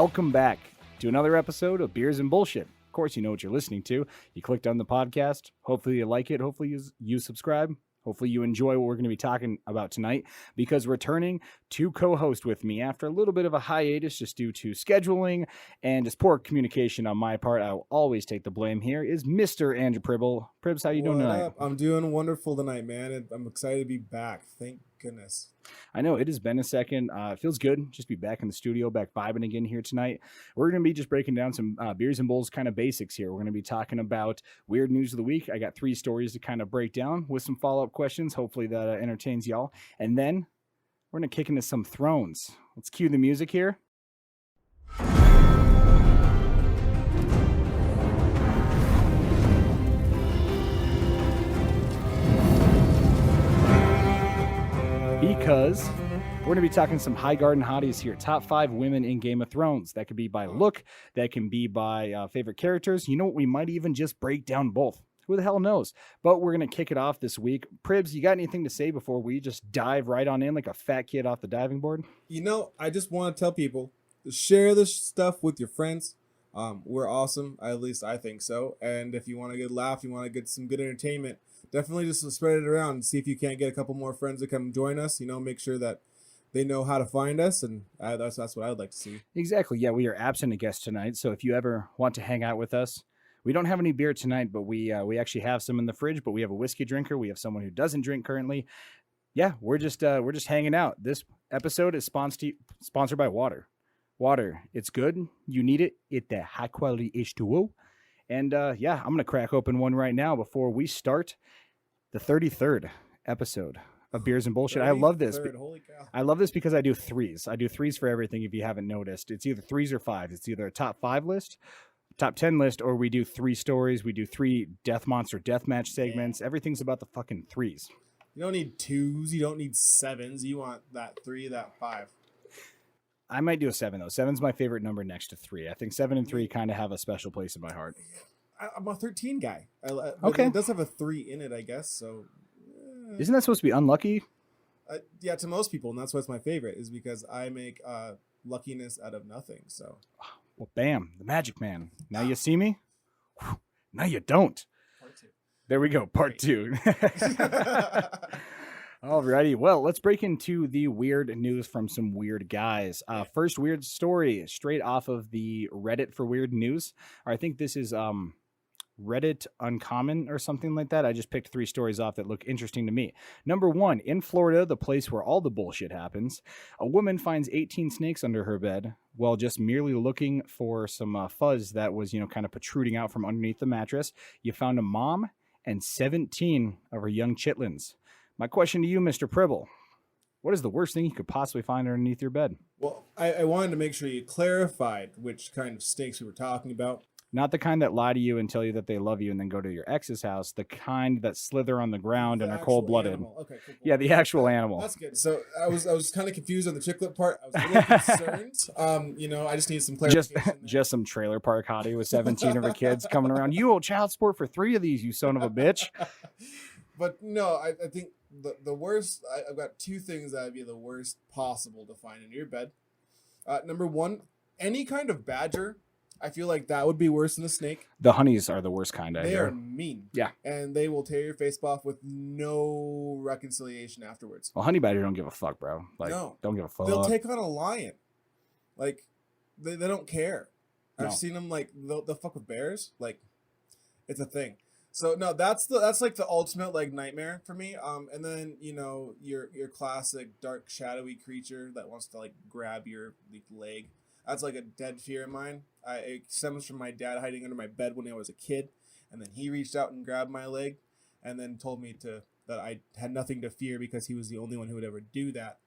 Welcome back to another episode of Beers and Bullshit. Of course, you know what you're listening to. You clicked on the podcast. Hopefully you like it. Hopefully you subscribe. Hopefully you enjoy what we're going to be talking about tonight, because returning to co-host with me after a little bit of a hiatus just due to scheduling and just poor communication on my part, I will always take the blame here, is Mr. Andrew Pribble. Pribs, how you doing tonight? Up? I'm doing wonderful tonight, man. I'm excited to be back. Thank goodness. I know it has been a second. It feels good just be back in the studio, back vibing again here tonight. We're going to be just breaking down some Beers and Bowls kind of basics here. We're going to be talking about weird news of the week. I got 3 stories to kind of break down with some follow-up questions. Hopefully that entertains y'all. And then we're going to kick into some thrones. Let's cue the music here. Because we're going to be talking some Highgarden Hotties here. Top 5 women in Game of Thrones. That could be by look. That can be by favorite characters. You know what? We might even just break down both. Who the hell knows? But we're going to kick it off this week. Pribs, you got anything to say before we just dive right on in like a fat kid off the diving board? You know, I just want to tell people to share this stuff with your friends. We're awesome. At least I think so. And if you want a good laugh, you want to get some good entertainment, definitely just spread it around and see if you can't get a couple more friends to come join us. You know, make sure that they know how to find us, and that's what I would like to see. Exactly. Yeah, we are absent a guest tonight, so if you ever want to hang out with us, we don't have any beer tonight, but we actually have some in the fridge. But we have a whiskey drinker. We have someone who doesn't drink currently. Yeah, we're just hanging out. This episode is sponsored by water. Water, it's good. You need it. It's the high quality H2O. And yeah, I'm gonna crack open one right now before we start the 33rd episode of Beers and Bullshit. I love this. Holy cow. I love this because I do threes. I do threes for everything. If you haven't noticed, it's either 3s or 5s. It's either a top 5 list, top 10 list, or we do 3 stories. We do 3 death monster deathmatch segments. Yeah. Everything's about the fucking 3s. You don't need 2s. You don't need 7s. You want that 3, that 5. I might do a 7 though. 7's my favorite number next to 3. I think 7 and 3 kind of have a special place in my heart. I'm a 13 guy. Okay. It does have a 3 in it, I guess. So, isn't that supposed to be unlucky? Yeah, to most people, and that's why it's my favorite. Is because I make luckiness out of nothing. So, well, bam, the magic man. Now you see me. Whew. Now you don't. Part 2. There we go. Part 2. Alrighty, well, let's break into the weird news from some weird guys. First weird story, straight off of the Reddit for weird news. Or I think this is Reddit Uncommon or something like that. I just picked 3 stories off that look interesting to me. Number 1, in Florida, the place where all the bullshit happens, a woman finds 18 snakes under her bed while just merely looking for some fuzz that was, kind of protruding out from underneath the mattress. You found a mom and 17 of her young chitlins. My question to you, Mr. Pribble, what is the worst thing you could possibly find underneath your bed? Well, I wanted to make sure you clarified which kind of snakes we were talking about. Not the kind that lie to you and tell you that they love you and then go to your ex's house. The kind that slither on the ground and are cold-blooded. Okay, cool. Yeah, the actual animal. That's good. So I was kind of confused on the chiclet part. I was a little concerned. I just need some clarification. Just some trailer park hottie with 17 of her kids coming around. You owe child support for 3 of these, you son of a bitch. But no, I think the worst, I've got 2 things that would be the worst possible to find in your bed. Number 1, any kind of badger. I feel like that would be worse than a snake. The honeys are the worst kind, I hear. They hear. are mean. Yeah. And they will tear your face off with no reconciliation afterwards. Well, honey badger don't give a fuck, bro. No. Don't give a fuck. They'll take on a lion. Like, they don't care. No. I've seen them, they'll fuck with bears. Like, it's a thing. So, no, that's like the ultimate, nightmare for me. And then, your classic dark, shadowy creature that wants to, grab your leg. That's like a dead fear of mine. It stems from my dad hiding under my bed when I was a kid, and then he reached out and grabbed my leg, and then told me that I had nothing to fear because he was the only one who would ever do that.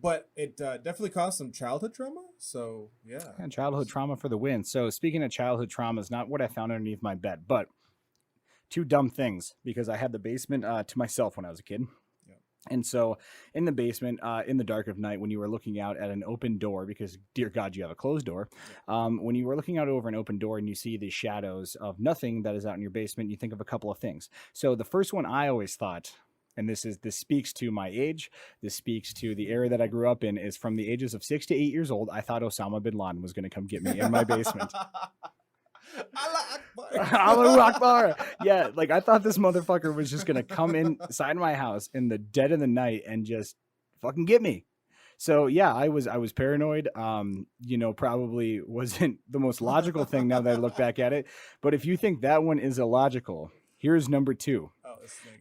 But it definitely caused some childhood trauma. So yeah, and childhood trauma for the win. So speaking of childhood trauma, is not what I found underneath my bed, but 2 dumb things, because I had the basement to myself when I was a kid. And so in the basement, in the dark of night, when you were looking out at an open door, because dear God, you have a closed door. When you were looking out over an open door and you see the shadows of nothing that is out in your basement, you think of a couple of things. So the first one I always thought and this speaks to my age. This speaks to the era that I grew up in. Is from the ages of 6 to 8 years old. I thought Osama bin Laden was going to come get me in my basement. Allah Akbar. Allahu Akbar. Yeah, like I thought this motherfucker was just gonna come inside my house in the dead of the night and just fucking get me. So yeah, I was paranoid. Probably wasn't the most logical thing now that I look back at it. But if you think that one is illogical, here's number two.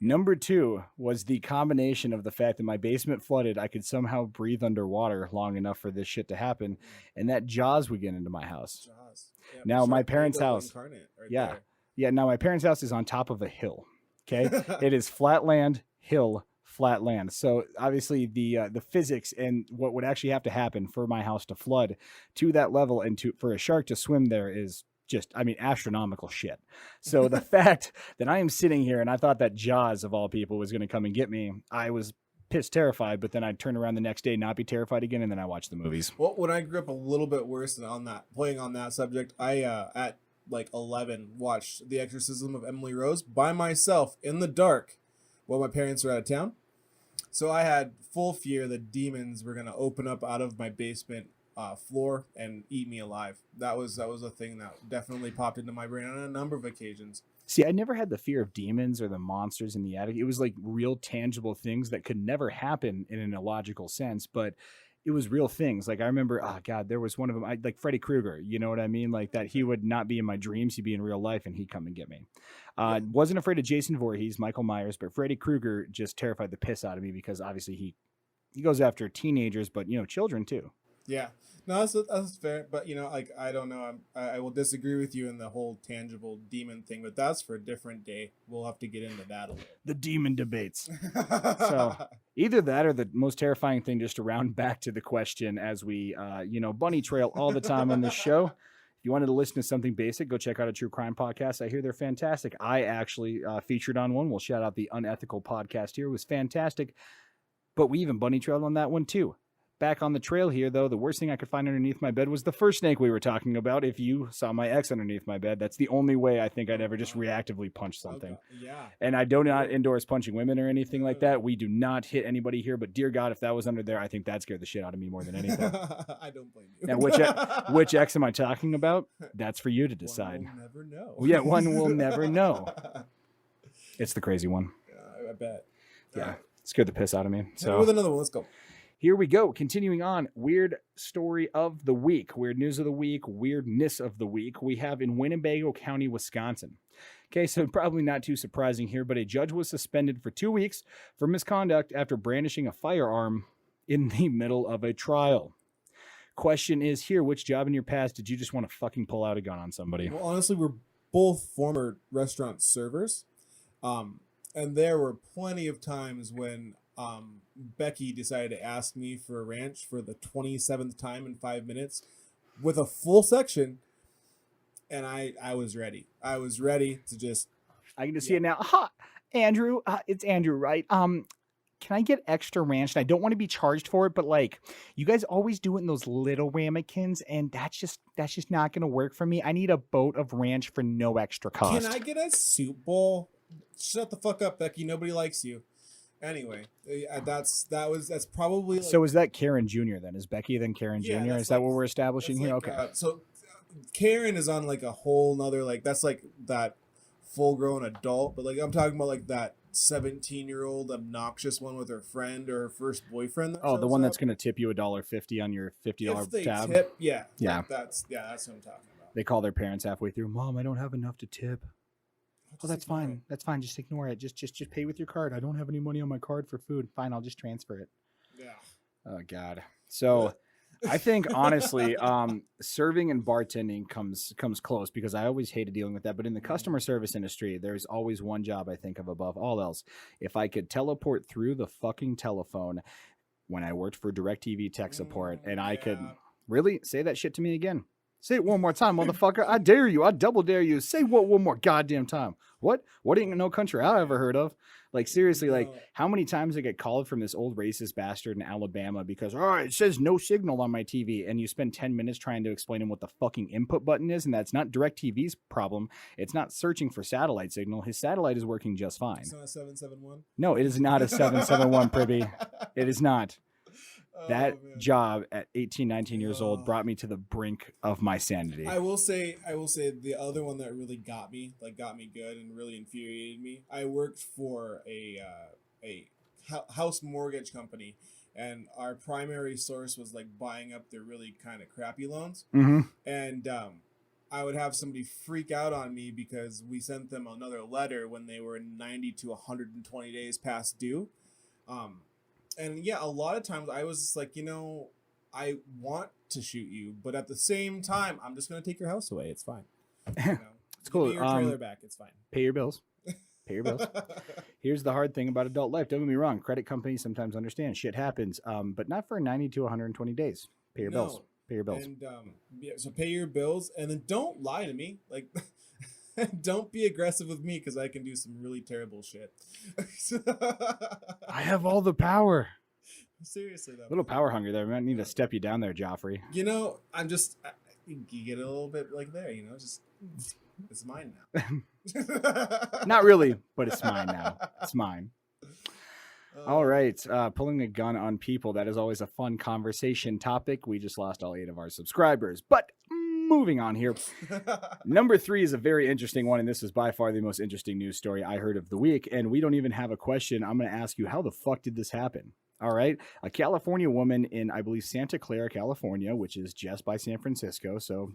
Number two was the combination of the fact that my basement flooded. I could somehow breathe underwater long enough for this shit to happen, and that Jaws would get into my house. Jaws. Yeah, Now my parents' house. Right Yeah. there. Yeah. Now my parents' house is on top of a hill. Okay. It is flat land, hill, flat land. So obviously the physics and what would actually have to happen for my house to flood to that level and for a shark to swim there is just, astronomical shit. So the fact that I am sitting here and I thought that Jaws of all people was going to come and get me, I was pissed terrified, but then I'd turn around the next day, not be terrified again. And then I watched the movies. Well, when I grew up a little bit worse than playing on that subject, I, at like 11, watched The Exorcism of Emily Rose by myself in the dark while my parents were out of town. So I had full fear that demons were going to open up out of my basement floor and eat me alive. That was a thing that definitely popped into my brain on a number of occasions. See, I never had the fear of demons or the monsters in the attic. It was like real tangible things that could never happen in an illogical sense, but it was real things. Like I remember, oh God, there was one of them, like Freddy Krueger, you know what I mean? Like that he would not be in my dreams, he'd be in real life and he'd come and get me. Wasn't afraid of Jason Voorhees, Michael Myers, but Freddy Krueger just terrified the piss out of me because obviously he goes after teenagers, but children too. Yeah. No, that's fair. But, like, I don't know. I will disagree with you in the whole tangible demon thing, but that's for a different day. We'll have to get into that a little. The demon debates. So either that or the most terrifying thing, just to round back to the question as we, bunny trail all the time on this show. If you wanted to listen to something basic, go check out a true crime podcast. I hear they're fantastic. I actually featured on one. We'll shout out the Unethical podcast here. It was fantastic. But we even bunny trailed on that one too. Back on the trail here, though, the worst thing I could find underneath my bed was the first snake we were talking about. If you saw my ex underneath my bed, that's the only way I think I'd ever just reactively punch something. Okay. Yeah. And I do not endorse punching women or anything like that. We do not hit anybody here, but dear God, if that was under there, I think that scared the shit out of me more than anything. I don't blame you. Now, which ex am I talking about? That's for you to decide. One will never know. Yeah, one will never know. It's the crazy one. Yeah, I bet. Yeah, scared the piss out of me. So with another one, let's go. Here we go. Continuing on, weird story of the week, weird news of the week, weirdness of the week. We have in Winnebago County, Wisconsin. Okay, so probably not too surprising here, but a judge was suspended for 2 weeks for misconduct after brandishing a firearm in the middle of a trial. Question is here, which job in your past did you just want to fucking pull out a gun on somebody? Well, honestly, we're both former restaurant servers. And there were plenty of times when Becky decided to ask me for a ranch for the 27th time in 5 minutes with a full section, and I was ready. I was ready to just... I can just see it now. Andrew, it's Andrew, right? Can I get extra ranch? And I don't want to be charged for it, but like you guys always do it in those little ramekins, and that's just not going to work for me. I need a boat of ranch for no extra cost. Can I get a soup bowl? Shut the fuck up, Becky. Nobody likes you. Anyway, that's probably like, so is that Karen Jr. then? Is Becky then Karen Jr.? Is that what we're establishing here? Like, okay. So Karen is on like a whole nother, like that's like that full grown adult, but like I'm talking about like that 17-year-old obnoxious one with her friend or her first boyfriend. Oh, the one that's going to tip you $1.50 on your $50 tab. Tip, yeah. That's what I'm talking about. They call their parents halfway through. Mom, I don't have enough to tip. Oh, that's fine. That's fine. Just ignore it. Just pay with your card. I don't have any money on my card for food. Fine, I'll just transfer it. Yeah. Oh God. So I think honestly, serving and bartending comes close because I always hated dealing with that. But in the customer service industry, there's always one job I think of above all else. If I could teleport through the fucking telephone when I worked for DirecTV tech support, and I could really say that shit to me again. Say it one more time, motherfucker. I dare you. I double dare you. Say what one more goddamn time. What? What ain't no country I ever heard of? Like, seriously, like, No. how many times I get called from this old racist bastard in Alabama because, oh, it says no signal on my TV. And you spend 10 minutes trying to explain him what the fucking input button is. And that's not DirecTV's problem. It's not searching for satellite signal. His satellite is working just fine. It's not a 771. No, it is not a 771, Pribby. It is not. That job at 18, 19 years old brought me to the brink of my sanity. I will say the other one that really got me good and really infuriated me. I worked for a house mortgage company, and our primary source was like buying up their really kind of crappy loans. Mm-hmm. And I would have somebody freak out on me because we sent them another letter when they were 90 to 120 days past due. And yeah, a lot of times I was just like, I want to shoot you, but at the same time, I'm just going to take your house away. It's fine. It's cool. Give me your trailer back. It's fine. Pay your bills. Pay your bills. Here's the hard thing about adult life. Don't get me wrong. Credit companies sometimes understand shit happens, but not for 90 to 120 days. Pay your bills. Pay your bills. And so pay your bills, and then don't lie to me. Like, don't be aggressive with me because I can do some really terrible shit. I have all the power. Seriously, though. A little power hungry there. I might need to step you down there, Joffrey. I'm just, you get a little bit like there, just, it's mine now. Not really, but it's mine now. It's mine. All right. Pulling a gun on people. That is always a fun conversation topic. We just lost all 8 of our subscribers, but moving on here. Number 3 is a very interesting one, and this is by far the most interesting news story I heard of the week, and we don't even have a question. I'm going to ask you, how the fuck did this happen? All right. A California woman in, I believe, Santa Clara, California, which is just by San Francisco. So,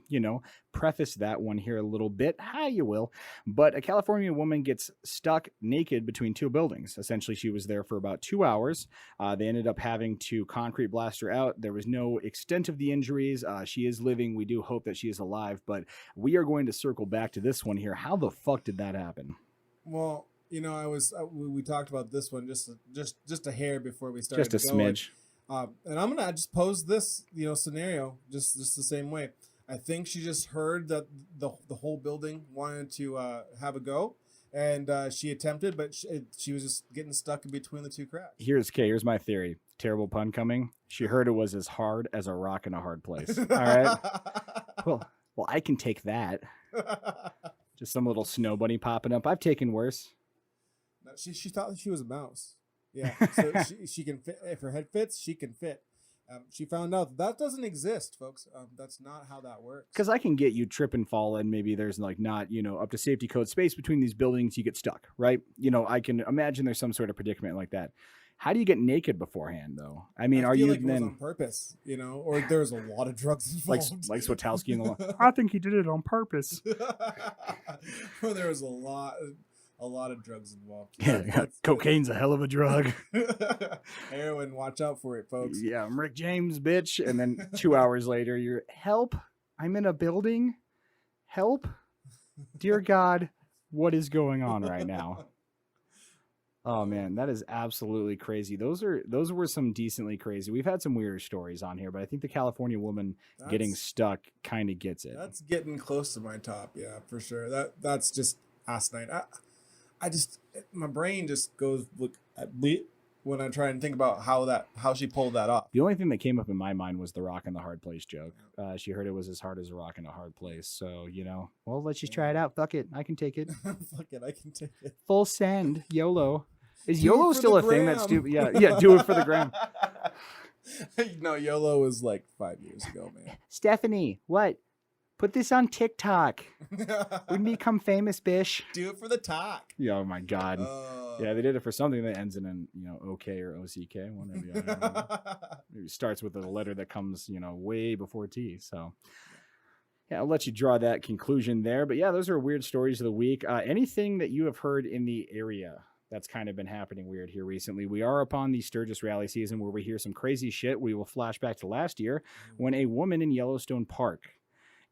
preface that one here a little bit, how you will. But a California woman gets stuck naked between 2 buildings. Essentially, she was there for about 2 hours. They ended up having to concrete blast her out. There was no extent of the injuries. She is living. We do hope that she is alive. But we are going to circle back to this one here. How the fuck did that happen? Well, we talked about this one just a hair before we started. Just a smidge. And I'm gonna just pose this scenario just the same way. I think she just heard that the whole building wanted to have a go, and she attempted, but she was just getting stuck in between the 2 cracks. Here's my theory. Terrible pun coming. She heard it was as hard as a rock in a hard place. All right. Well, I can take that. Just some little snow bunny popping up. I've taken worse. She thought that she was a mouse. Yeah, so she can fit. If her head fits, she can fit. She found out that doesn't exist, folks. That's not how that works. Because I can get you trip and fall, and maybe there's like not up to safety code space between these buildings. You get stuck, right? I can imagine there's some sort of predicament like that. How do you get naked beforehand, though? I mean, are you like then it was on purpose, or there's a lot of drugs involved? like Swatowski in the I think he did it on purpose. Well, there was a lot of drugs involved. Yeah, cocaine's a hell of a drug. Heroin, watch out for it, folks. Yeah, I'm Rick James, bitch. And then 2 hours later, you're help. I'm in a building. Help, dear God, what is going on right now? Oh man, that is absolutely crazy. Those were some decently crazy. We've had some weirder stories on here, but I think the California woman getting stuck kind of gets it. That's getting close to my top, yeah, for sure. That's just asinine. I just my brain just goes when I try and think about how she pulled that off. The only thing that came up in my mind was the rock in the hard place joke. She heard it was as hard as a rock in a hard place. So, well, let's just try it out. Fuck it. I can take it. Fuck it. I can take it. Full send. YOLO. Is YOLO still a thing that's stupid? Yeah. Do it for the gram. No, YOLO was like 5 years ago, man. Stephanie, what? Put this on TikTok. We become famous, bish. Do it for the talk. Yeah, oh my God. Yeah, they did it for something that ends in an OK or OCK. Maybe starts with a letter that comes way before T. So yeah, I'll let you draw that conclusion there. But yeah, those are weird stories of the week. Anything that you have heard in the area that's kind of been happening weird here recently? We are upon the Sturgis rally season where we hear some crazy shit. We will flash back to last year when a woman in Yellowstone Park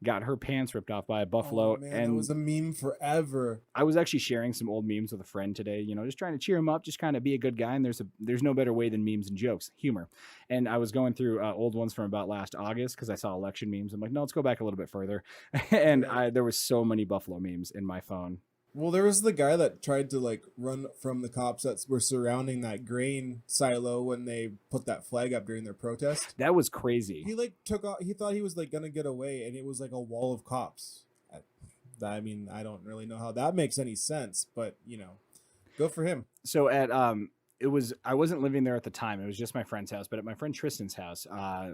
got her pants ripped off by a Oh buffalo. man, that And was a meme forever. I was actually sharing some old memes with a friend today, just trying to cheer him up, just kind of be a good guy. And there's no better way than memes and jokes, humor. And I was going through old ones from about last August because I saw election memes. I'm like, no, let's go back a little bit further. And Right. there was so many buffalo memes in my phone. Well, there was the guy that tried to like run from the cops that were surrounding that grain silo when they put that flag up during their protest. That was crazy. He like took off. He thought he was like gonna get away, and it was like a wall of cops. I mean, I don't really know how that makes any sense, but good for him. So I wasn't living there at the time. It was just my friend's house, but at my friend Tristan's house,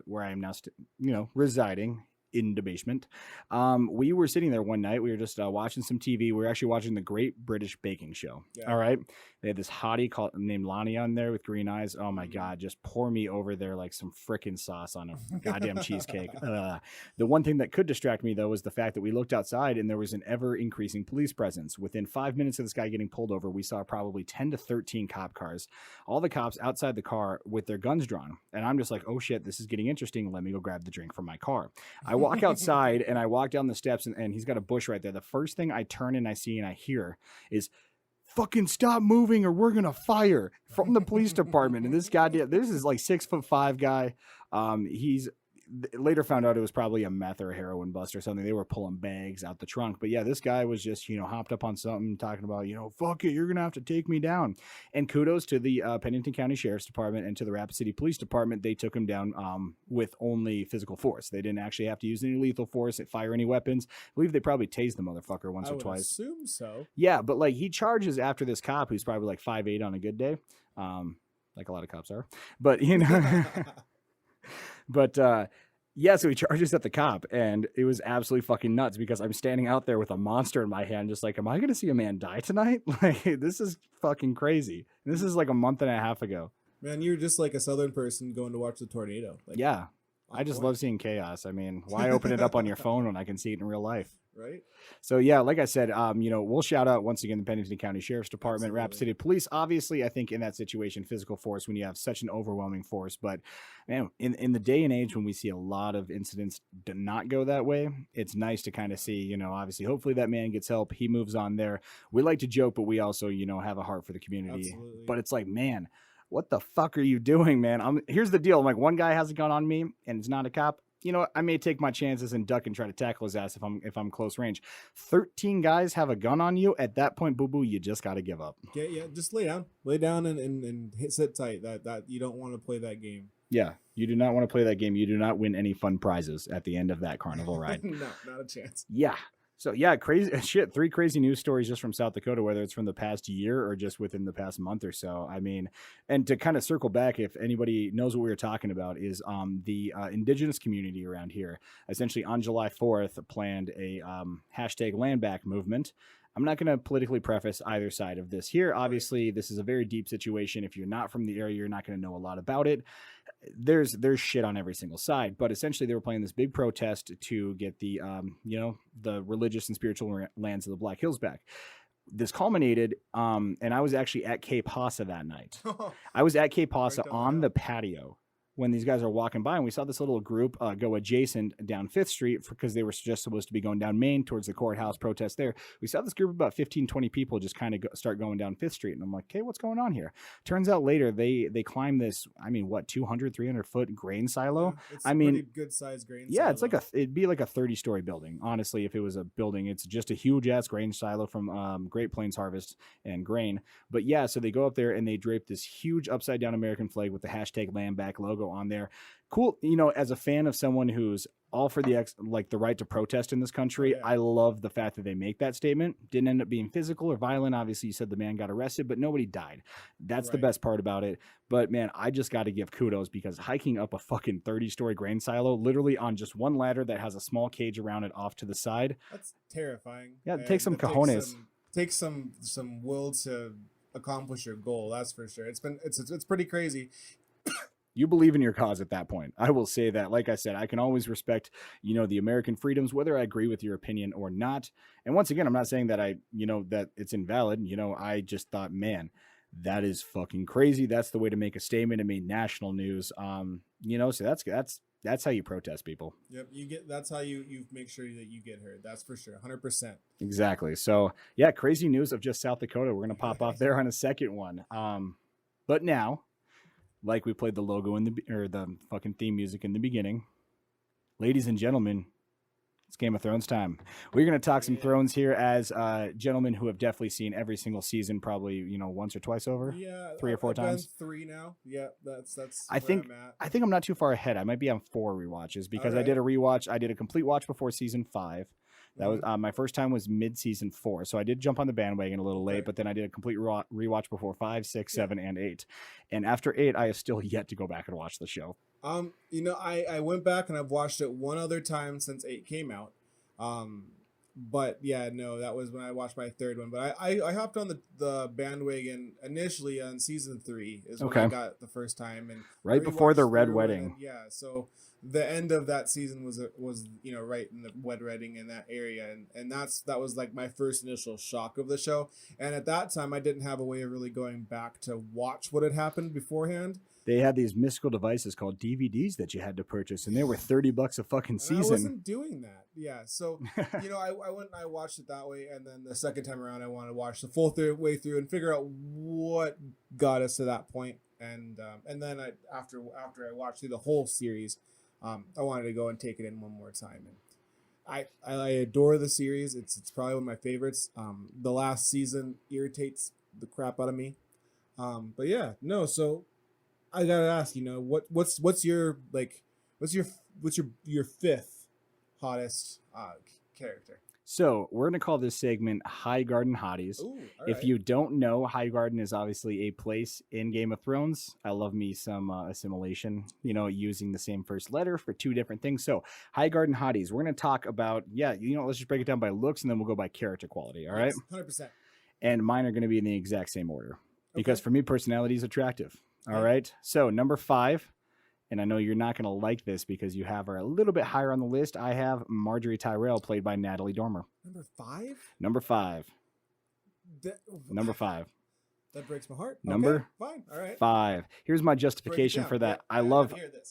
where I am now, residing in the basement. We were sitting there one night. We were just watching some TV. We were actually watching the Great British Baking Show. Yeah. All right. They had this hottie named Lonnie on there with green eyes. Oh my God. Just pour me over there like some frickin' sauce on a goddamn cheesecake. The one thing that could distract me, though, was the fact that we looked outside and there was an ever increasing police presence. Within 5 minutes of this guy getting pulled over, we saw probably 10 to 13 cop cars, all the cops outside the car with their guns drawn. And I'm just like, oh shit, this is getting interesting. Let me go grab the drink from my car. I walk outside and I walk down the steps and he's got a bush right there. The first thing I turn and I see and I hear is, fucking stop moving or we're gonna fire, from the police department. And this is like 6'5" guy. He's later found out it was probably a meth or a heroin bust or something. They were pulling bags out the trunk. But yeah, this guy was just, hopped up on something talking about, fuck it, you're going to have to take me down. And kudos to the Pennington County Sheriff's Department and to the Rapid City Police Department. They took him down with only physical force. They didn't actually have to use any lethal force, fire any weapons. I believe they probably tased the motherfucker once or twice. I assume so. Yeah, but like he charges after this cop who's probably like 5'8" on a good day. Like a lot of cops are. But, but yeah, so he charges at the cop, and it was absolutely fucking nuts because I'm standing out there with a monster in my hand, just like, am I going to see a man die tonight? Like, this is fucking crazy. This is like a month and a half ago. Man, you're just like a Southern person going to watch the tornado. Like, yeah, I just love seeing chaos. I mean, why open it up on your phone when I can see it in real life? Right. So yeah, like I said, we'll shout out once again the Pennington County Sheriff's Department, Absolutely. Rapid City Police. Obviously, I think in that situation, physical force when you have such an overwhelming force. But man, in the day and age when we see a lot of incidents do not go that way, it's nice to kind of see, obviously, hopefully that man gets help. He moves on there. We like to joke, but we also, have a heart for the community. Absolutely. But it's like, man, what the fuck are you doing, man? Here's the deal. I'm like, one guy has a gun on me and it's not a cop. I may take my chances and duck and try to tackle his ass if I'm close range. 13 guys have a gun on you. At that point, boo-boo, you just got to give up. Yeah, just lay down and sit tight. That you don't want to play that game. Yeah, you do not want to play that game. You do not win any fun prizes at the end of that carnival ride. No, not a chance. Yeah. So yeah, crazy shit. 3 crazy news stories just from South Dakota, whether it's from the past year or just within the past month or so. I mean, and to kind of circle back, if anybody knows what we were talking about, is the indigenous community around here. Essentially, on July 4th, planned a hashtag land back movement. I'm not going to politically preface either side of this here. Obviously, this is a very deep situation. If you're not from the area, you're not going to know a lot about it. There's shit on every single side, but essentially they were planning this big protest to get the the religious and spiritual lands of the Black Hills back. This culminated, and I was actually at Cape Hassa that night. I was at Cape Hassa on the patio when these guys are walking by, and we saw this little group go adjacent down 5th Street because they were just supposed to be going down Main towards the courthouse protest there. We saw this group of about 15, 20 people just kind of start going down 5th Street. And I'm like, okay, what's going on here? Turns out later they climb this, 200, 300 foot grain silo. Yeah, it's pretty good sized grain silo. Yeah, it's like it'd be like a 30-story building. Honestly, if it was a building, it's just a huge ass grain silo from Great Plains Harvest and Grain. But yeah, so they go up there and they drape this huge upside down American flag with the hashtag land back logo on there. Cool. As a fan of someone who's all for the right to protest in this country, I love the fact that they make that statement. Didn't end up being physical or violent. Obviously, you said the man got arrested, but nobody died. That's the best part about it. But man, I just got to give kudos because hiking up a fucking 30-story grain silo, literally on just one ladder that has a small cage around it off to the side. That's terrifying. Yeah, it takes some cojones. Takes some will to accomplish your goal. That's for sure. It's pretty crazy. You believe in your cause at that point. I will say that. Like I said, I can always respect, the American freedoms, whether I agree with your opinion or not. And once again, I'm not saying that that it's invalid. I just thought, man, that is fucking crazy. That's the way to make a statement. It made national news. So that's That's how you protest people. Yep, you get. That's how you make sure that you get heard. That's for sure, 100%. Exactly. So yeah, crazy news of just South Dakota. We're gonna pop off there on a second one. But now, like we played the logo in the fucking theme music in the beginning, ladies and gentlemen, it's Game of Thrones time. We're going to talk some Thrones here as gentlemen who have definitely seen every single season, probably once or twice over. Yeah, 3 or 4 times. Three now. Yeah, that's. I think I'm not too far ahead. I might be on 4 rewatches because I did a rewatch. I did a complete watch before season 5. That was my first time was mid season 4, so I did jump on the bandwagon a little late. But then I did a complete rewatch before 5, 6, 7, and 8. And after 8, I have still yet to go back and watch the show. I went back and I've watched it one other time since 8 came out. But yeah, no, that was when I watched my third one. But I hopped on the bandwagon initially on season 3 is when I got the first time, and right before the Red Wedding. Yeah, so the end of that season was right in the Red Wedding in that area, and that was like my first initial shock of the show. And at that time, I didn't have a way of really going back to watch what had happened beforehand. They had these mystical devices called DVDs that you had to purchase, and they were $30 a fucking season. I wasn't doing that. Yeah, so I went and I watched it that way, and then the second time around, I wanted to watch the full way through and figure out what got us to that point. And then after I watched through the whole series, I wanted to go and take it in one more time. And I adore the series. It's probably one of my favorites. The last season irritates the crap out of me. But yeah, no. So I gotta ask, what's your fifth hottest character? So we're going to call this segment Highgarden Hotties. Ooh, if you don't know, Highgarden is obviously a place in Game of Thrones. I love me some assimilation, using the same first letter for 2 different things. So Highgarden Hotties, we're going to talk about, let's just break it down by looks and then we'll go by character quality. All right. 100%. And mine are going to be in the exact same order because for me, personality is attractive. All right. So number 5, and I know you're not going to like this because you have her a little bit higher on the list. I have Marjorie Tyrell, played by Natalie Dormer. Number 5? Number 5. Number 5. That breaks my heart. Number fine. All right. 5. Here's my justification for that. Yeah,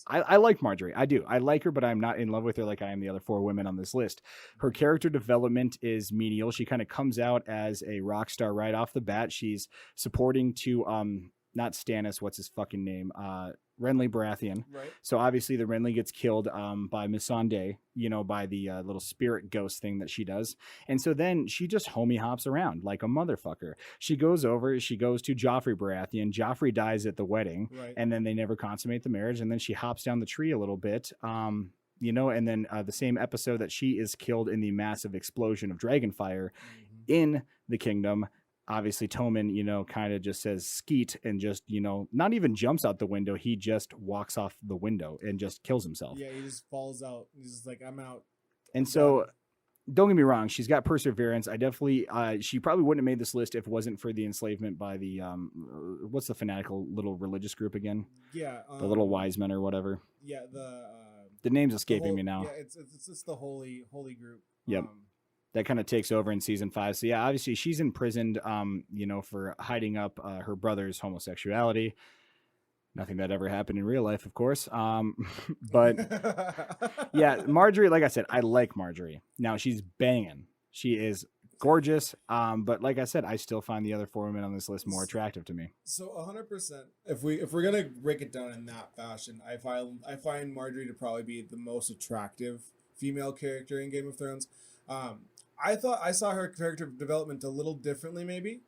I like Marjorie. I do. I like her, but I'm not in love with her like I am the other 4 women on this list. Her character development is menial. She kind of comes out as a rock star right off the bat. She's supporting to not Stannis, what's his fucking name? Renly Baratheon. Right. So obviously the Renly gets killed by Missandei, by the little spirit ghost thing that she does. And so then she just homie hops around like a motherfucker. She goes to Joffrey Baratheon. Joffrey dies at the wedding, and then they never consummate the marriage. And then she hops down the tree a little bit, and then the same episode that she is killed in the massive explosion of dragonfire in the kingdom. Obviously, Tommen, kind of just says skeet and just, not even jumps out the window. He just walks off the window and just kills himself. Yeah, he just falls out. He's just like, I'm out. And so, don't get me wrong. She's got perseverance. I definitely, she probably wouldn't have made this list if it wasn't for the enslavement by the, what's the fanatical little religious group again? Yeah. The little wise men or whatever. Yeah, the name's escaping me now. Yeah, it's just the holy group. Yep. That kind of takes over in season 5. So yeah, obviously she's imprisoned, for hiding up her brother's homosexuality. Nothing that ever happened in real life, of course. But yeah, Marjorie, like I said, I like Marjorie. Now she's banging. She is gorgeous. But like I said, I still find the other 4 women on this list more attractive to me. So 100%, if we're gonna break it down in that fashion, I find Marjorie to probably be the most attractive female character in Game of Thrones. I thought I saw her character development a little differently, maybe.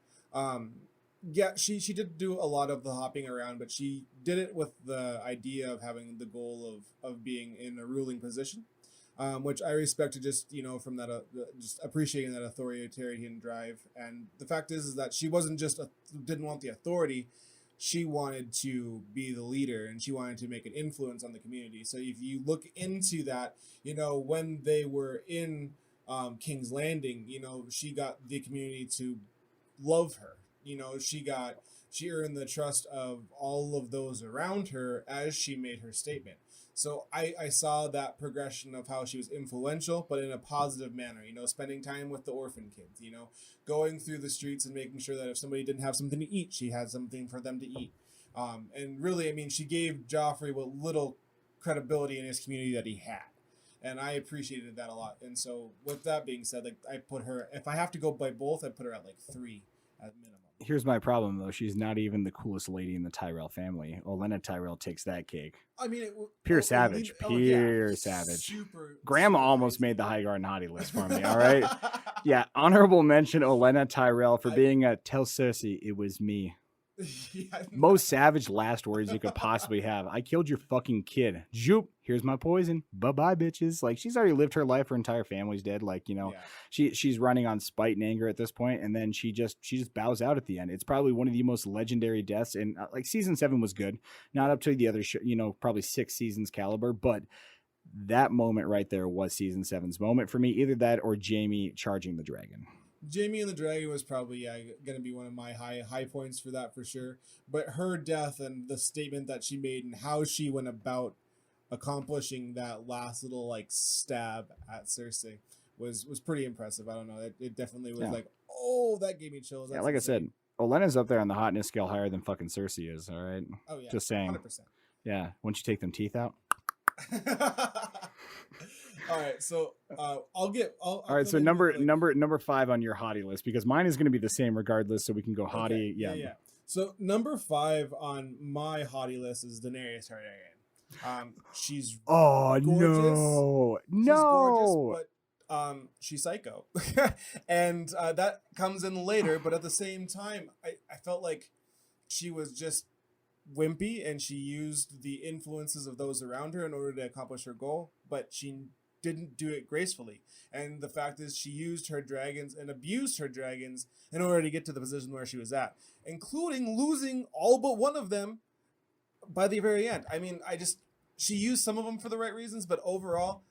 Yeah, she did do a lot of the hopping around, but she did it with the idea of having the goal of being in a ruling position, which I respect. Just from that, just appreciating that authoritarian drive. And the fact is that she wasn't just didn't want the authority. She wanted to be the leader, and she wanted to make an influence on the community. So if you look into that, when they were in King's Landing, she got the community to love her. She earned the trust of all of those around her as she made her statement. So I saw that progression of how she was influential, but in a positive manner, spending time with the orphan kids, going through the streets and making sure that if somebody didn't have something to eat, she had something for them to eat. And really, she gave Joffrey what little credibility in his community that he had. And I appreciated that a lot. And so with that being said, like I put her, if I have to go by both, I put her at like 3 at minimum. Here's my problem though. She's not even the coolest lady in the Tyrell family. Olenna Tyrell takes that cake. I mean, pure savage. Pure savage. Grandma almost made the Highgarden Hottie list for me. All right. Yeah. Honorable mention Olenna Tyrell for being a tell Cersei it was me. Yeah, most savage last words you could possibly have. I killed your fucking kid. Joop. Here's my poison. Bye-bye, bitches. Like, she's already lived her life. Her entire family's dead. Like, you know, she's running on spite and anger at this point, and then she just bows out at the end. It's probably one of the most legendary deaths. And like season 7 was good, not up to the other probably 6 seasons caliber, but that moment right there was season 7's moment for me. Either that or Jaime charging the dragon. Jaime and the Dragon was probably going to be one of my high points for that for sure. But her death and the statement that she made and how she went about accomplishing that last little like stab at Cersei was pretty impressive. I don't know. It definitely was like, oh, that gave me chills. That's like insane. I said, Olenna's up there on the hotness scale higher than fucking Cersei is. All right. Oh yeah. Just saying. 100%. Yeah. Once you take them teeth out. All right, so all right, so number 5 on your hottie list, because mine is going to be the same regardless, so we can go hottie. Okay. Yeah. So number 5 on my hottie list is Daenerys Targaryen. She's gorgeous. No, she's gorgeous, but she's psycho, and that comes in later. But at the same time, I felt like she was just wimpy, and she used the influences of those around her in order to accomplish her goal, but she didn't do it gracefully. And the fact is, she used her dragons and abused her dragons in order to get to the position where she was at, including losing all but one of them by the very end. I mean, she used some of them for the right reasons, but overall,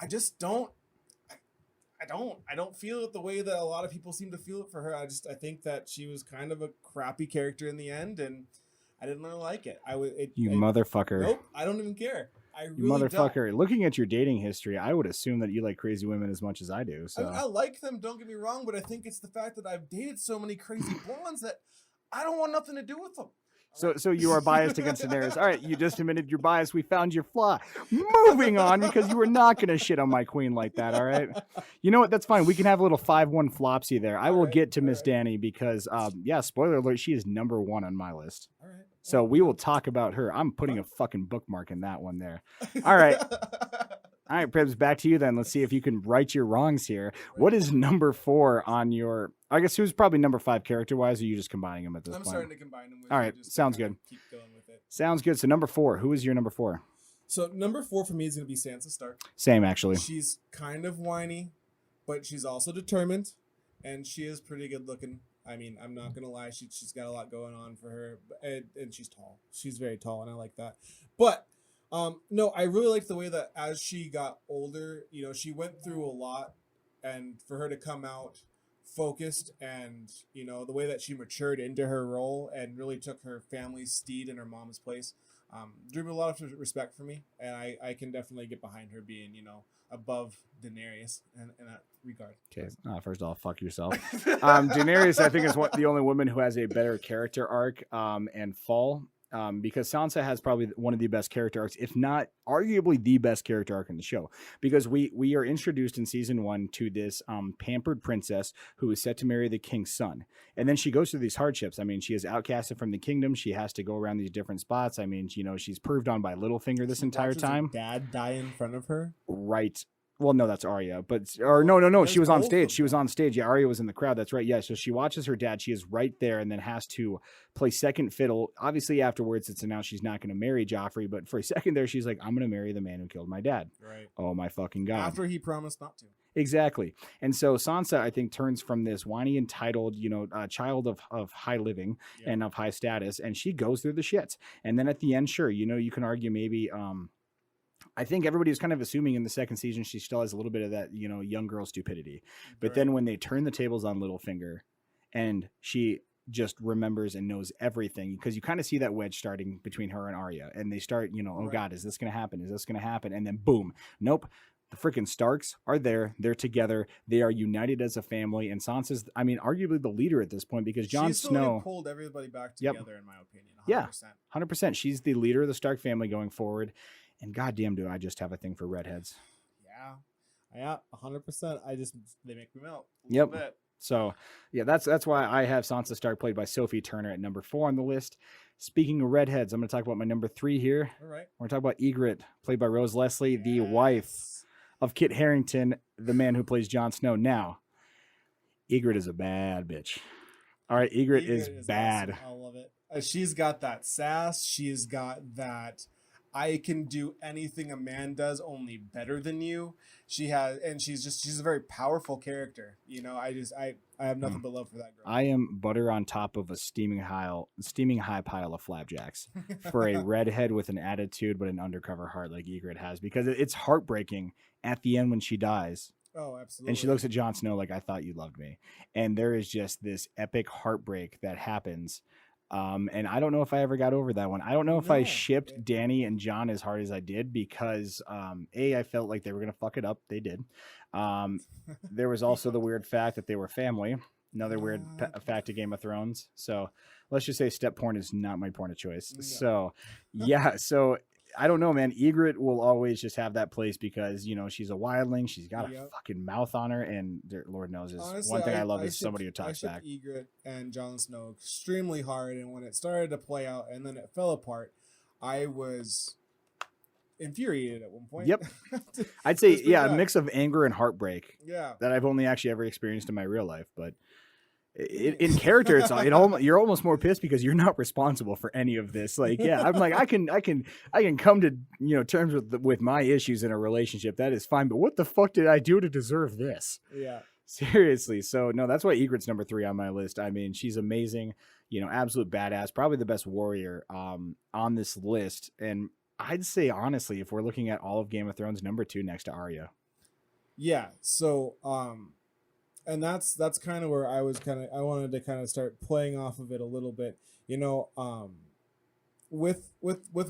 I just don't feel it the way that a lot of people seem to feel it for her. I think that she was kind of a crappy character in the end, and I didn't really like it. Motherfucker. Nope, I don't even care. You motherfucker. Don't. Looking at your dating history, I would assume that you like crazy women as much as I do. So I like them, don't get me wrong, but I think it's the fact that I've dated so many crazy blondes that I don't want nothing to do with them. So you are biased against Daenerys. All right, you just admitted your bias. We found your flaw. Moving on, because you were not going to shit on my queen like that, all right? You know what? That's fine. We can have a little 5-1 flopsy there. I will get to Miss Dany because, spoiler alert, she is number 1 on my list. All right. So we will talk about her. I'm putting a fucking bookmark in that one there. All right. All right, Pribz, back to you then. Let's see if you can right your wrongs here. What is number 4 on your... I guess who's probably number 5 character-wise, or are you just combining them at this point? I'm starting to combine them. All right, sounds good. Keep going with it. Sounds good. So number 4. Who is your number 4? So number 4 for me is going to be Sansa Stark. Same, actually. She's kind of whiny, but she's also determined, and she is pretty good looking. I mean, I'm not going to lie. She's got a lot going on for her, and she's tall. She's very tall, and I like that. But... no, I really liked the way that as she got older, she went through a lot, and for her to come out focused and, the way that she matured into her role and really took her family's steed in her mom's place, drew a lot of respect for me, and I can definitely get behind her being, above Daenerys in that regard. Okay, first off, fuck yourself. Daenerys, I think, is the only woman who has a better character arc and fall. Because Sansa has probably one of the best character arcs, if not arguably the best character arc in the show, because we are introduced in season 1 to this pampered princess who is set to marry the king's son. And then she goes through these hardships. I mean, she is outcasted from the kingdom. She has to go around these different spots. I mean, she's proved on by Littlefinger this entire time. Her dad die in front of her. Right. Well, no, that's Arya, no. She was on stage. She was on stage. Yeah, Arya was in the crowd. That's right. Yeah, so she watches her dad. She is right there, and then has to play second fiddle. Obviously, afterwards, it's announced she's not going to marry Joffrey, but for a second there, she's like, "I'm going to marry the man who killed my dad." Right. Oh my fucking god. After he promised not to. Exactly. And so Sansa, I think, turns from this whiny, entitled, child of high living and of high status, and she goes through the shits. And then at the end, sure, you can argue maybe. I think everybody was kind of assuming in the second season she still has a little bit of that, young girl stupidity. But then when they turn the tables on Littlefinger and she just remembers and knows everything, because you kind of see that wedge starting between her and Arya, and they start, God, is this going to happen? Is this going to happen? And then boom, nope. The freaking Starks are there. They're together. They are united as a family. And Sansa's, arguably the leader at this point, because Jon Snow pulled everybody back together, in my opinion. 100%. Yeah, 100%. She's the leader of the Stark family going forward. And goddamn, do I just have a thing for redheads. Yeah. Yeah, 100%. They make me melt a Yep. little bit. So, yeah, that's why I have Sansa Stark played by Sophie Turner at number 4 on the list. Speaking of redheads, I'm going to talk about my number 3 here. All right. We're going to talk about Ygritte, played by Rose Leslie, the wife of Kit Harington, the man who plays Jon Snow. Now, Ygritte is a bad bitch. All right, Ygritte is bad. Awesome. I love it. She's got that sass. She's got that I can do anything a man does, only better than you. She's a very powerful character. You know, I have nothing but love for that girl. I am butter on top of a steaming high pile of flapjacks for a redhead with an attitude but an undercover heart like Ygritte has, because it's heartbreaking at the end when she dies. Oh, absolutely. And she looks at Jon Snow like, I thought you loved me. And there is just this epic heartbreak that happens. And I don't know if I ever got over that one. I don't know if I shipped Dany and Jon as hard as I did because, I felt like they were going to fuck it up. They did. There was also the weird fact that they were family. Another weird fact of Game of Thrones. So let's just say step porn is not my porn of choice. No. So, yeah. So I don't know, man. Ygritte will always just have that place because, you know, she's a wildling. She's got a fucking mouth on her. And Lord knows is honestly, one thing I love is somebody who talks back. Ygritte and Jon Snow extremely hard. And when it started to play out and then it fell apart, I was infuriated at one point. Yep. I'd say, a mix of anger and heartbreak. Yeah. That I've only actually ever experienced in my real life. But in character, you're almost more pissed because you're not responsible for any of this. Like, yeah, I'm like, I can come to, you know, terms with my issues in a relationship. That is fine. But what the fuck did I do to deserve this? Yeah. Seriously. So no, that's why Ygritte's number 3 on my list. I mean, she's amazing, you know, absolute badass, probably the best warrior on this list. And I'd say, honestly, if we're looking at all of Game of Thrones, number 2 next to Arya. Yeah. So, and that's kind of where I wanted to kind of start playing off of it a little bit, you know, with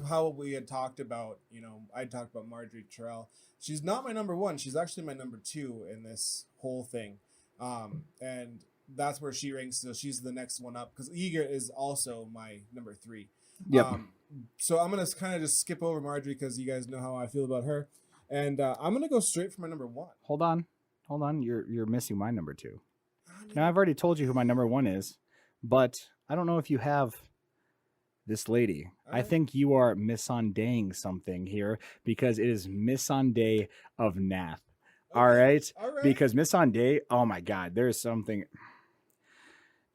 how we had talked about, you know, I talked about Marjorie Terrell. She's not my number 1. She's actually my number 2 in this whole thing. And that's where she ranks. So she's the next one up because Ygritte is also my number 3. Yep. So I'm going to kind of just skip over Marjorie because you guys know how I feel about her. And I'm going to go straight for my number 1. Hold on. You're missing my number 2. Now, I've already told you who my number 1 is, but I don't know if you have this lady. I think you are missundaying something here because it is Missandei of Nath. Okay. All right? Because Missandei, oh my God, there's something.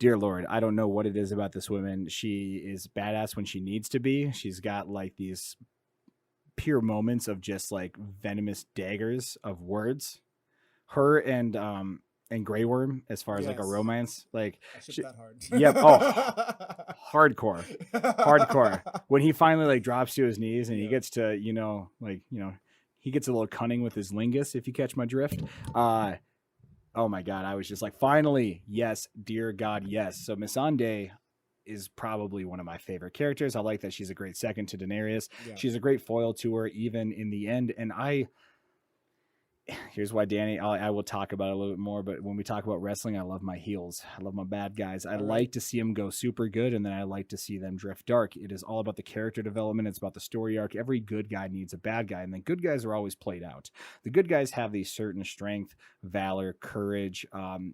Dear Lord, I don't know what it is about this woman. She is badass when she needs to be. She's got like these pure moments of just like venomous daggers of words. Her and Grey Worm, as far as like a romance, like that hard. Yep. Oh, hardcore. When he finally like drops to his knees and he gets to, you know, he gets a little cunning with his lingus, if you catch my drift. Oh my God, I was just like, finally, yes, dear God, yes. So Missandei is probably one of my favorite characters. I like that she's a great second to Daenerys. Yeah. She's a great foil to her, even in the end. And here's why, Danny, I will talk about it a little bit more, but when we talk about wrestling, I love my heels. I love my bad guys. I like to see them go super good, and then I like to see them drift dark. It is all about the character development. It's about the story arc. Every good guy needs a bad guy, and the good guys are always played out. The good guys have these certain strength, valor, courage,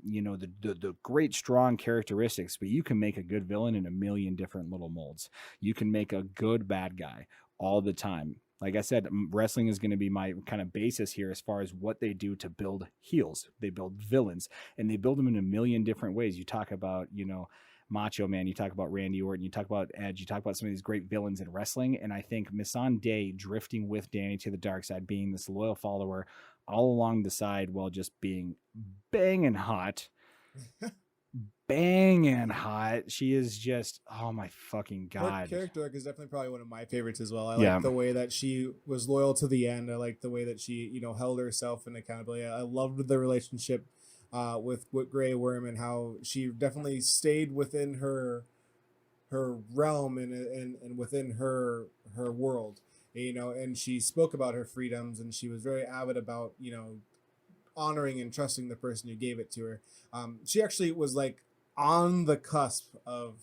you know, the great, strong characteristics, but you can make a good villain in a million different little molds. You can make a good bad guy all the time. Like I said, wrestling is going to be my kind of basis here as far as what they do to build heels. They build villains, and they build them in a million different ways. You talk about, you know, Macho Man, you talk about Randy Orton, you talk about Edge, you talk about some of these great villains in wrestling, and I think Missandei drifting with Danny to the dark side, being this loyal follower all along the side while just being banging hot. Banging hot. She is just, oh my fucking God. Her character arc is definitely probably one of my favorites as well. I like the way that she was loyal to the end. I like the way that she, you know, held herself in accountability. I loved the relationship with Grey Worm and how she definitely stayed within her realm and within her world. You know, and she spoke about her freedoms, and she was very avid about, you know, honoring and trusting the person who gave it to her. She actually was like on the cusp of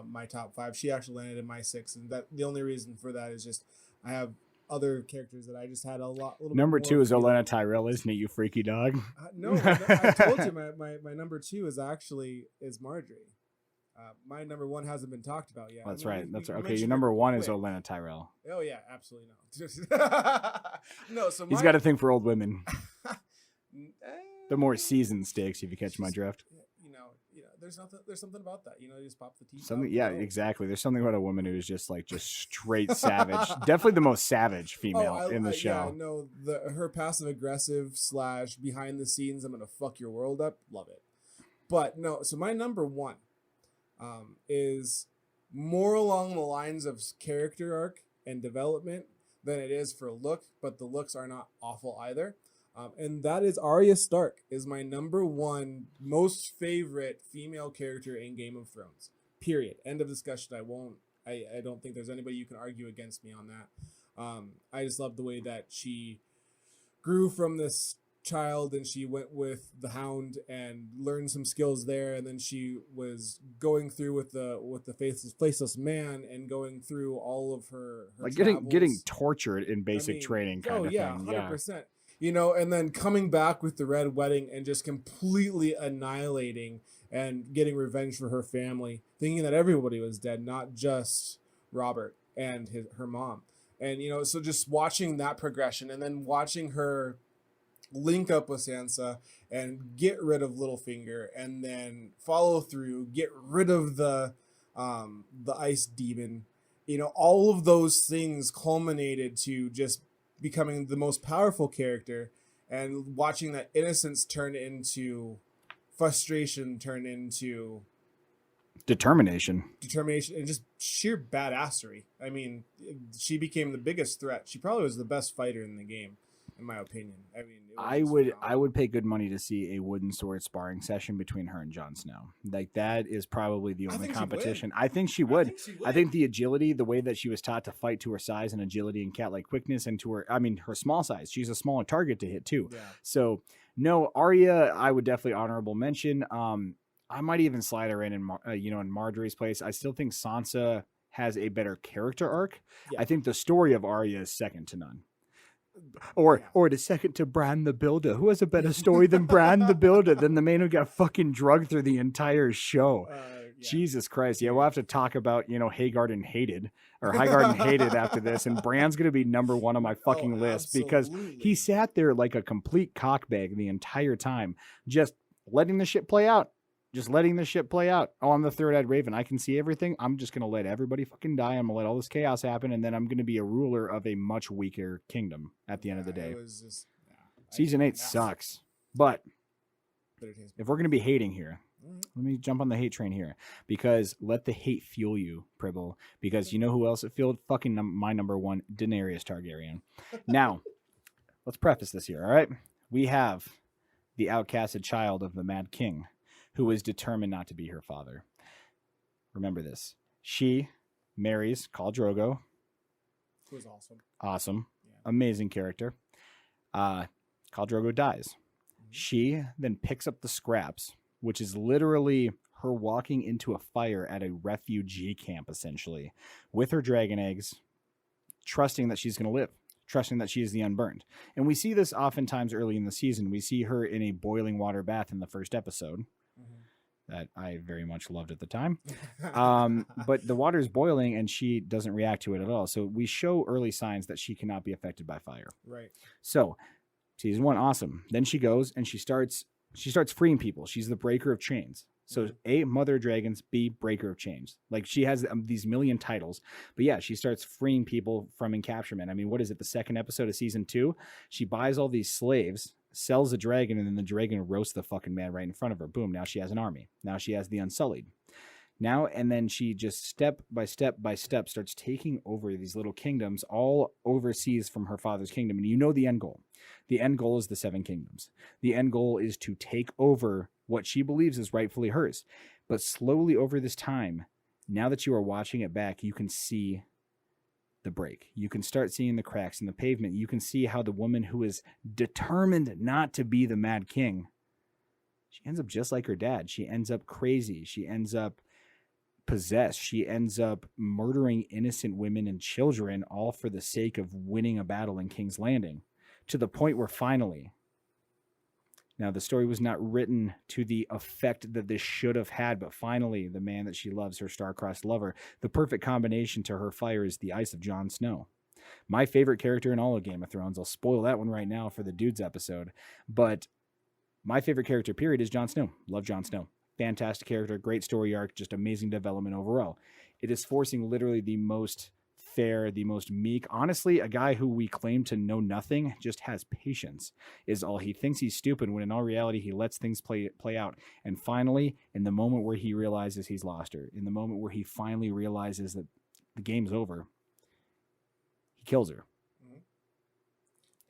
my top 5. She actually landed in my 6, and that the only reason for that is just I have other characters that I just had a little Number bit 2 more is freedom Olenna with. Tyrell, isn't it, you freaky dog? No, I told you my number 2 is actually Marjorie. My number 1 hasn't been talked about yet. That's I mean, right. That's we right. Okay, your mentioned number it 1 is quick. Olenna Tyrell. Oh yeah, absolutely not. No, so He's got a thing for old women. Eh, The more seasoned steaks, if you catch my drift. you know, there's something about that. You just pop the teeth. Something, out, yeah, go. exactly. There's something about a woman who's just straight savage. Definitely the most savage female in the show. Yeah, no, her passive aggressive / behind the scenes, I'm gonna fuck your world up. Love it. But no, so my number 1 is more along the lines of character arc and development than it is for look, but the looks are not awful either. And that is Arya Stark is my number 1 most favorite female character in Game of Thrones. Period. End of discussion. I don't think there's anybody you can argue against me on that. I just love the way that she grew from this child and she went with the Hound and learned some skills there, and then she was going through with the faceless man and going through all of her like travels. getting tortured in basic training kind of yeah, thing. 100%. And then coming back with the Red Wedding and just completely annihilating and getting revenge for her family, thinking that everybody was dead, not just Robert and her mom. And so just watching that progression and then watching her link up with Sansa and get rid of Littlefinger and then follow through, get rid of the ice demon. All of those things culminated to just becoming the most powerful character, and watching that innocence turn into frustration, turn into determination, and just sheer badassery. I mean, she became the biggest threat. She probably was the best fighter in the game, in my opinion. I mean, I would pay good money to see a wooden sword sparring session between her and Jon Snow. Like, that is probably the only competition. I think she would. I think the agility, the way that she was taught to fight to her size and agility and cat-like quickness, and to her small size. She's a smaller target to hit too. Yeah. So no, Arya, I would definitely honorable mention. I might even slide her in Marjorie's place. I still think Sansa has a better character arc. Yeah. I think the story of Arya is second to none. Or the second to Bran the Builder. Who has a better story than Bran the Builder, than the man who got fucking drugged through the entire show? Jesus Christ. Yeah, we'll have to talk about, Highgarden Hated after this. And Bran's going to be number 1 on my fucking list because he sat there like a complete cockbag the entire time, just letting the shit play out. Oh, I'm the third-eyed raven. I can see everything. I'm just going to let everybody fucking die. I'm going to let all this chaos happen, and then I'm going to be a ruler of a much weaker kingdom at the end of the day. Season 8 sucks. But if we're going to be hating here, let me jump on the hate train here, because let the hate fuel you, Pribble, because you know who else it fueled? Fucking my number 1, Daenerys Targaryen. Now, let's preface this here, all right? We have the outcasted child of the Mad King, who is determined not to be her father. Remember this. She marries Khal Drogo. Who was awesome. Awesome. Yeah. Amazing character. Khal Drogo dies. Mm-hmm. She then picks up the scraps, which is literally her walking into a fire at a refugee camp, essentially, with her dragon eggs, trusting that she's going to live, trusting that she is the unburned. And we see this oftentimes early in the season. We see her in a boiling water bath in the first episode. That I very much loved at the time. But the water is boiling and she doesn't react to it at all. So we show early signs that she cannot be affected by fire. Right. So season 1, awesome. Then she goes and she starts freeing people. She's the breaker of chains. So A, mother of dragons, B, breaker of chains. Like, she has these million titles. But yeah, she starts freeing people from encapturement. I mean, what is it? The second episode of season 2, she buys all these slaves, sells the dragon, and then the dragon roasts the fucking man right in front of her. Boom. Now she has an army. Now she has the Unsullied. Now, and then she just step by step starts taking over these little kingdoms, all overseas from her father's kingdom. And you know the end goal. The end goal is the 7 kingdoms. The end goal is to take over what she believes is rightfully hers. But slowly over this time, now that you are watching it back, you can see the break. You can start seeing the cracks in the pavement. You can see how the woman who is determined not to be the Mad King, she ends up just like her dad. She ends up crazy. She ends up possessed. She ends up murdering innocent women and children, all for the sake of winning a battle in King's Landing, to the point where finally, now the story was not written to the effect that this should have had, but finally the man that she loves, her star-crossed lover, the perfect combination to her fire is the ice of Jon Snow. My favorite character in all of Game of Thrones. I'll spoil that one right now for the dudes episode, but my favorite character, period, is Jon Snow. Love Jon Snow. Fantastic character, great story arc, just amazing development overall. It is forcing literally the most fair, the most meek. Honestly, a guy who we claim to know nothing just has patience is all. He thinks he's stupid when in all reality he lets things play out. And finally, in the moment where he realizes he's lost her, in the moment where he finally realizes that the game's over, he kills her.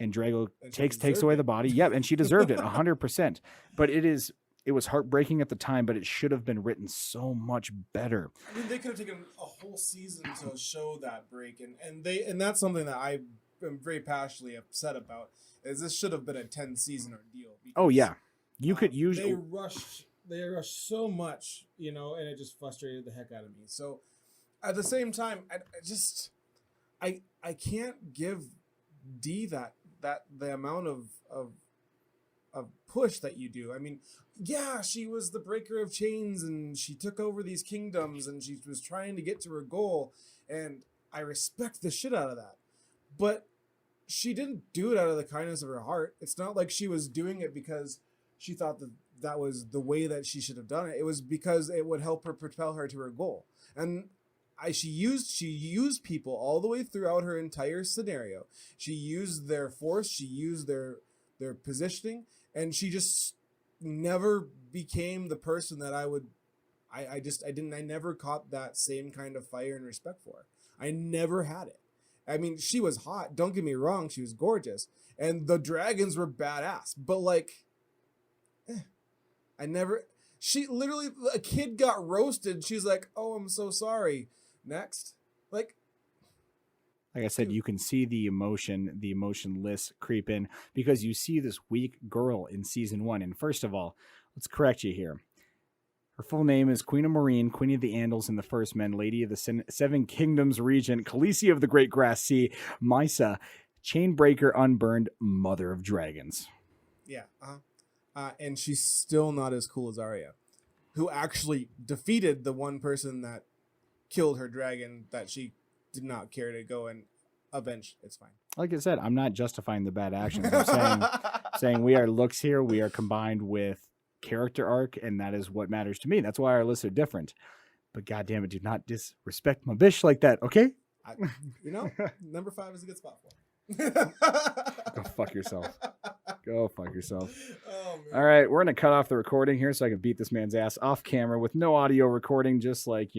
And Drago takes away the body. Yep, and she deserved it 100%. But it was heartbreaking at the time, but it should have been written so much better. I mean, they could have taken a whole season to show that break, and that's something that I am very passionately upset about. Is this should have been a 10-season ordeal? Because, oh yeah, you could usually they rushed so much, and it just frustrated the heck out of me. So at the same time, I can't give D that the amount of push that you do. I mean, yeah, she was the breaker of chains and she took over these kingdoms and she was trying to get to her goal, and I respect the shit out of that. But she didn't do it out of the kindness of her heart. It's not like she was doing it because she thought that was the way that she should have done it. It was because it would help her propel her to her goal. And she used people all the way throughout her entire scenario. She used their force, she used their positioning, and she just never became the person that I never caught that same kind of fire and respect for her. I never had it. I mean, she was hot, don't get me wrong, she was gorgeous, and the dragons were badass, but she literally, a kid got roasted, she's like, oh, I'm so sorry, next. Like I said, you can see the emotionless creep in because you see this weak girl in season 1. And first of all, let's correct you here. Her full name is Queen of Meereen, Queen of the Andals and the First Men, Lady of the Seven Kingdoms Regent, Khaleesi of the Great Grass Sea, Mysa, Chainbreaker Unburned, Mother of Dragons. Yeah, and she's still not as cool as Arya, who actually defeated the one person that killed her dragon that she did not care to go and avenge. It's fine. Like I said, I'm not justifying the bad actions. I'm saying we are looks here. We are combined with character arc, and that is what matters to me. That's why our lists are different. But goddamn it, do not disrespect my bitch like that, okay? Number 5 is a good spot for Go fuck yourself. Go fuck yourself. Oh, man. All right, we're going to cut off the recording here so I can beat this man's ass off camera with no audio recording, just like,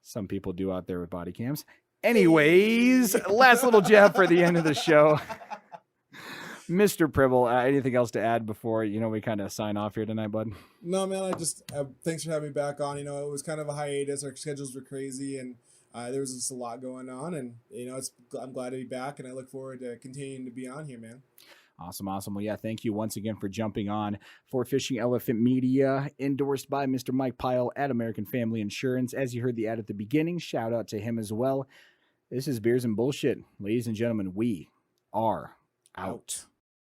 some people do out there with body cams. Anyways, last little jab for the end of the show. Mr. Pribble, anything else to add before, we kind of sign off here tonight, bud? No, man, I just, thanks for having me back on. It was kind of a hiatus. Our schedules were crazy, and there was just a lot going on, and, I'm glad to be back, and I look forward to continuing to be on here, man. Awesome. Well, yeah, thank you once again for jumping on for Fishing Elephant Media, endorsed by Mr. Mike Pyle at American Family Insurance. As you heard the ad at the beginning, shout out to him as well. This is Beers and Bullshit. Ladies and gentlemen, we are out.